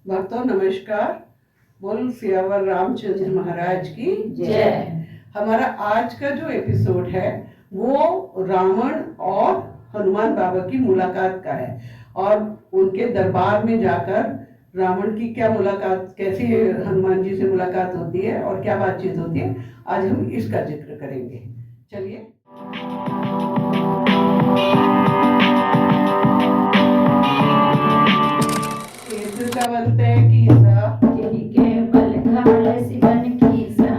भक्तों नमस्कार। बोल सियावर रामचंद्र महाराज की जय। हमारा आज का जो एपिसोड है वो रावण और हनुमान बाबा की मुलाकात का है और उनके दरबार में जाकर रावण की क्या मुलाकात, कैसी हनुमान जी से मुलाकात होती है और क्या बातचीत होती है, आज हम इसका जिक्र करेंगे। चलिए। का बनते हैं कीसा के बल घाल सिवन कीसा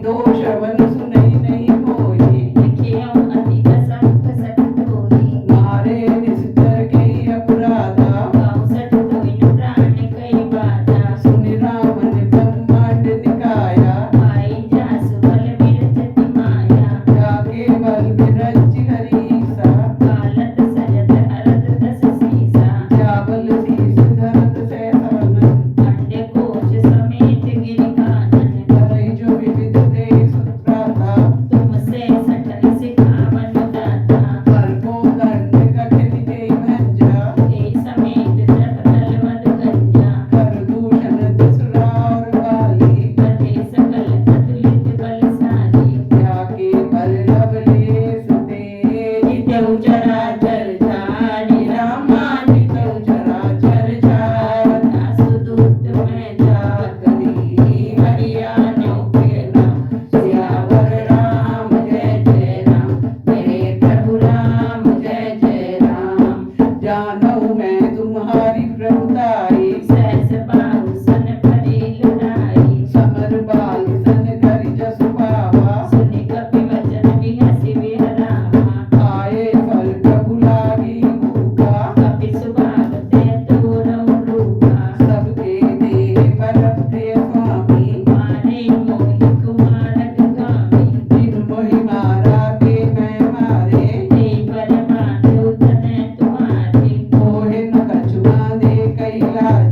दो श्रवण सुनई नहीं होई लिखियों अति असंख सठ धोई मारे निस्तर के अपराधा गाँव सठ धोई प्राण कई बाधा सुनि रावण ब्रह्मांड निकाया आई जासु बल विरचति माया जाके बल विरच हरीसा कालत सजत अरत दस सीसा जाबल शीस धरत से अंडे कोश समेत गिर कानन करई जो विविध देश त्राता तुमसे सठन सिखावन दाता कल्पो दंड कठिन के भंजा ए समेत जप तल मद गंजा कर दूषण दुसरा और बाली कथे सकल अतुलित बलशाली जाके बल लवलेश तेज नित्यं चराचर झारि रामा नित्यं चराचर झार सुदूत में जागरी हरियाणों के नाम सियावर राम जय जय राम मेरे प्रभु राम जय जय राम जानऊ मैं तुम्हारी प्रभुताई सहस बाहु सन भरी लुटाई समर बाल सन करि जस पावा सुनि कपि वचन बिहसि विहरावा आए फल प्रभु लागी भूखा कपि सुभाग ते तोरऊ रूपा सबके देह पर प्रिय स्वामी मारे मोहि कुमारक गामी जिन मोहि मारा के मैं मारे ते पर माधु तने तुम्हारे मोहे न कछुआ दे कैलाज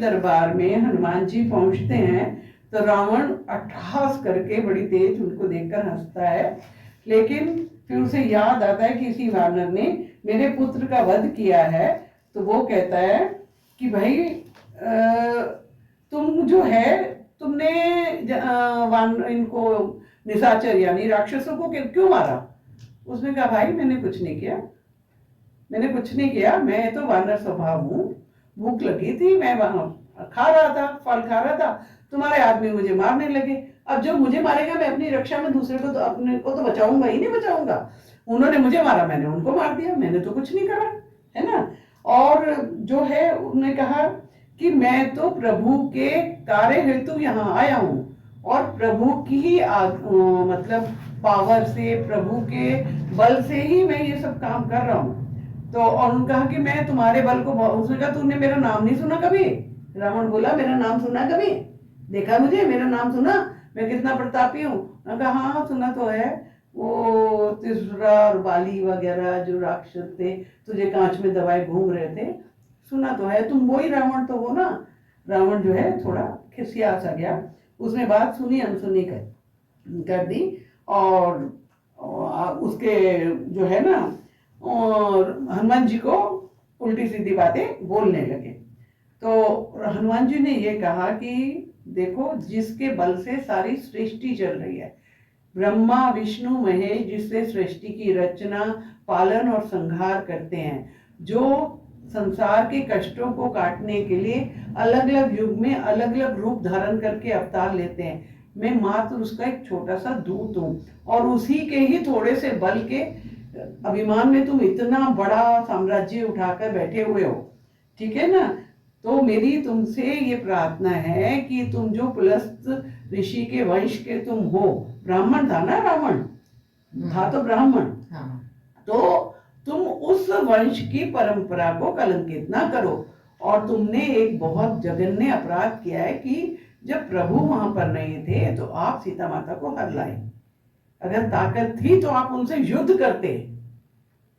दरबार में हनुमान जी पहुंचते हैं तो रावण अट्टहास करके बड़ी तेज उनको देखकर हंसता है, लेकिन फिर उसे याद आता है कि इसी वानर ने मेरे पुत्र का वध किया है। तो वो कहता है कि भाई तुम जो है तुमने इनको निशाचर यानी राक्षसों को क्यों मारा? उसने कहा भाई मैंने कुछ नहीं किया, मैंने कुछ नहीं किया, मैं तो वानर स्वभाव हूँ, भूख लगी थी, मैं खा रहा था, फल खा रहा था, तुम्हारे आदमी मुझे मारने लगे। अब जो मुझे मारेगा मैं अपनी रक्षा में दूसरे को तो अपने को तो बचाऊंगा ही नहीं बचाऊंगा। उन्होंने मुझे मारा, मैंने उनको मार दिया, मैंने तो कुछ नहीं करा, है ना। और जो है उन्होंने कहा कि मैं तो प्रभु के कार्य हेतु यहाँ आया हूँ और प्रभु की ही मतलब पावर से, प्रभु के बल से ही मैं ये सब काम कर रहा हूँ। तो और उन्होंने कहा कि मैं तुम्हारे बल को, उसने कहा तूने मेरा नाम नहीं सुना कभी? रावण बोला मेरा नाम सुना कभी? देखा मुझे, मेरा नाम सुना, मैं कितना प्रतापी हूँ? उन्होंने कहा हाँ सुना तो है, वो त्रिशुरा और बाली वगैरह जो राक्षस थे तुझे कांच में दबाए घूम रहे थे, सुना तो है, तुम वही रावण तो हो ना। रावण जो है थोड़ा खिसिया सा गया, उसने बात सुनी अनसुनी कर दी और उसके जो है ना और हनुमान जी को उल्टी सीधी बातें बोलने लगे। तो हनुमान जी ने ये कहा कि देखो जिसके बल से सारी सृष्टि चल रही है, ब्रह्मा विष्णु महेश जिससे सृष्टि की रचना, पालन और संहार करते हैं, जो संसार के कष्टों को काटने के लिए अलग अलग युग में अलग अलग रूप धारण करके अवतार लेते हैं, मैं मात्र उसका एक छोटा सा दूत हूँ और उसी के ही थोड़े से बल के अभिमान में तुम इतना बड़ा साम्राज्य उठाकर बैठे हुए हो, ठीक है ना। तो मेरी तुमसे ये प्रार्थना है कि तुम जो पुलस्त ऋषि के वंश के तुम हो, ब्राह्मण था ना रावण, था तो ब्राह्मण, तो तुम उस वंश की परंपरा को कलंकित ना करो। और तुमने एक बहुत जघन्य अपराध किया है कि जब प्रभु वहां पर नहीं थे तो आप सीता माता को हर लाए, अगर ताकत थी तो आप उनसे युद्ध करते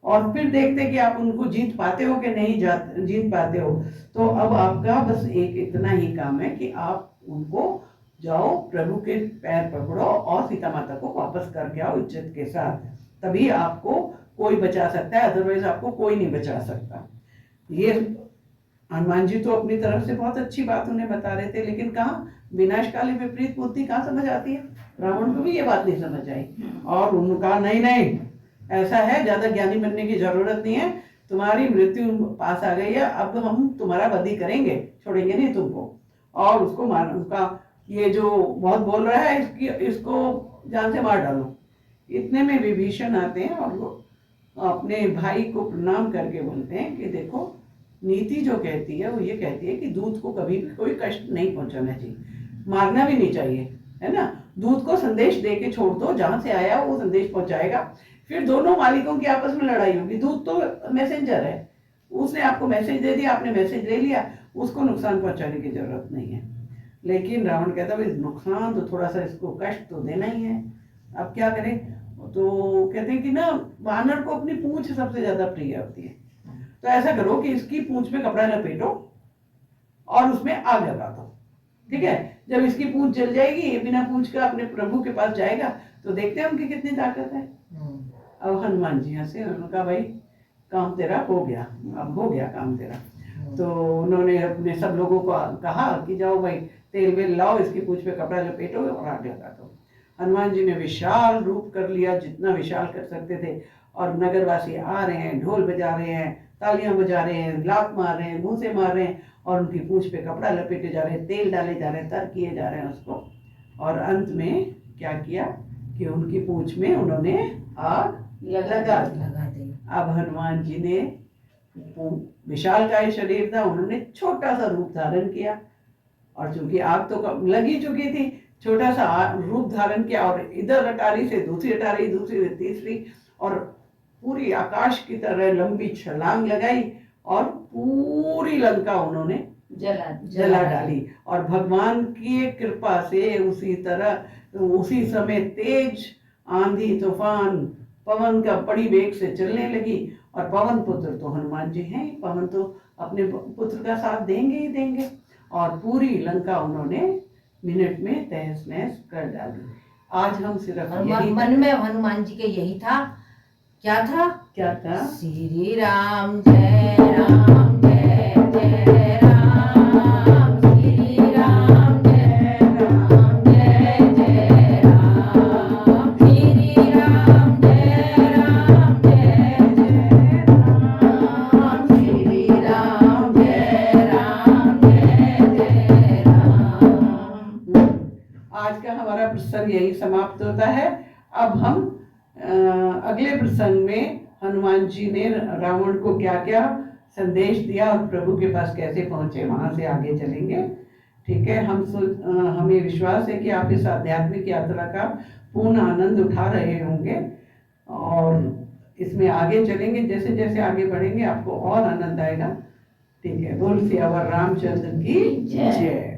और फिर देखते कि आप उनको जीत पाते हो कि नहीं जीत पाते हो। तो अब आपका बस एक इतना ही काम है कि आप उनको जाओ, प्रभु के पैर पकड़ो और सीता माता को वापस करके आओ इज्जत के साथ, तभी आपको कोई बचा सकता है, अदरवाइज आपको कोई नहीं बचा सकता। ये हनुमान जी तो अपनी तरफ से बहुत अच्छी बात उन्हें बता रहे थे, लेकिन कहाँ विनाशकाली विपरीत बुद्धि कहाँ समझ आती है, रावण को भी ये बात नहीं समझ आई। और उन्होंने कहा नहीं नहीं ऐसा है, ज्यादा ज्ञानी बनने की जरूरत नहीं है, तुम्हारी मृत्यु पास आ गई है, अब हम तुम्हारा वध करेंगे, छोड़ेंगे नहीं तुमको। और उसको मार, उसका ये जो बहुत बोल रहा है इसको जान से मार डालो। इतने में विभीषण आते हैं और वो अपने भाई को प्रणाम करके बोलते हैं कि देखो नीति जो कहती है वो ये कहती है कि दूत को कभी भी कोई कष्ट नहीं पहुंचाना चाहिए, मारना भी नहीं चाहिए, है ना। दूत को संदेश दे के छोड़ दो, जहां से आया वो संदेश पहुंचाएगा, फिर दोनों मालिकों की आपस में लड़ाई होगी। दूत तो मैसेंजर है, उसने आपको मैसेज दे दिया, आपने मैसेज ले लिया, उसको नुकसान पहुंचाने की जरूरत नहीं है। लेकिन रावण कहता है नुकसान तो थोड़ा सा, इसको कष्ट तो देना ही है, अब क्या करें। तो कहते हैं कि ना वानर को अपनी पूंछ सबसे ज्यादा प्रिय होती है, तो ऐसा करो कि इसकी पूंछ में कपड़ा लपेटो और उसमें आग लगा दो, ठीक है। जब इसकी पूंछ जल जाएगी, ये बिना पूंछ का अपने प्रभु के पास जाएगा, तो देखते हैं उनकी कितनी ताकत है। अब हनुमान जी हंसे, उन्होंने कहा भाई काम तेरा हो गया, अब हो गया काम तेरा। तो उन्होंने अपने सब लोगों को कहा कि जाओ भाई तेल वेल लाओ, इसकी पूंछ पे कपड़ा लपेटो और आग लगा दो। हनुमान जी ने विशाल रूप कर लिया, जितना विशाल कर सकते थे, और नगरवासी आ रहे हैं, ढोल बजा रहे हैं, तालियां बजा रहे हैं, लात मार रहे हैं, घूंसे मार रहे हैं, और उनकी पूंछ पे कपड़ा लपेटे जा रहे हैं, तेल डाले जा रहे हैं, तर किए जा रहे हैं उसको। और अंत में क्या किया कि उनकी पूंछ में उन्होंने आग लगा दी। अब हनुमान जी ने, विशालकाय शरीर था, उन्होंने छोटा सा रूप धारण किया, और चूंकि आग तो लग ही चुकी थी, छोटा सा रूप धारण किया और इधर अटारी से दूसरी अटारी, दूसरी से तीसरी, और पूरी आकाश की तरह लंबी छलांग लगाई और पूरी लंका उन्होंने जला डाली। और भगवान की कृपा से उसी तरह उसी समय तेज आंधी तूफान पवन का बड़ी वेग से चलने लगी। और पवन पुत्र तो हनुमान जी हैं, पवन तो अपने पुत्र का साथ देंगे ही देंगे। और पूरी लंका उन्होंने मिनट में तहस नहस कर डाली। आज हम सिर्फ यही मन में हनुमान जी के यही था, क्या था? क्या था? श्री राम जय राम जय जय राम, श्री राम जय राम जय जय राम, श्री राम जय राम जय जय राम, श्री राम जय राम जय जय राम। आज का हमारा प्रसंग यही समाप्त होता है। अब हम अगले प्रसंग में हनुमान जी ने रावण को क्या क्या संदेश दिया और प्रभु के पास कैसे पहुंचे, वहां से आगे चलेंगे। ठीक है, हमें विश्वास है कि आप इस आध्यात्मिक यात्रा का पूर्ण आनंद उठा रहे होंगे और इसमें आगे चलेंगे। जैसे जैसे आगे बढ़ेंगे आपको और आनंद आएगा। ठीक है, बोल सियावर रामचंद्र की जय।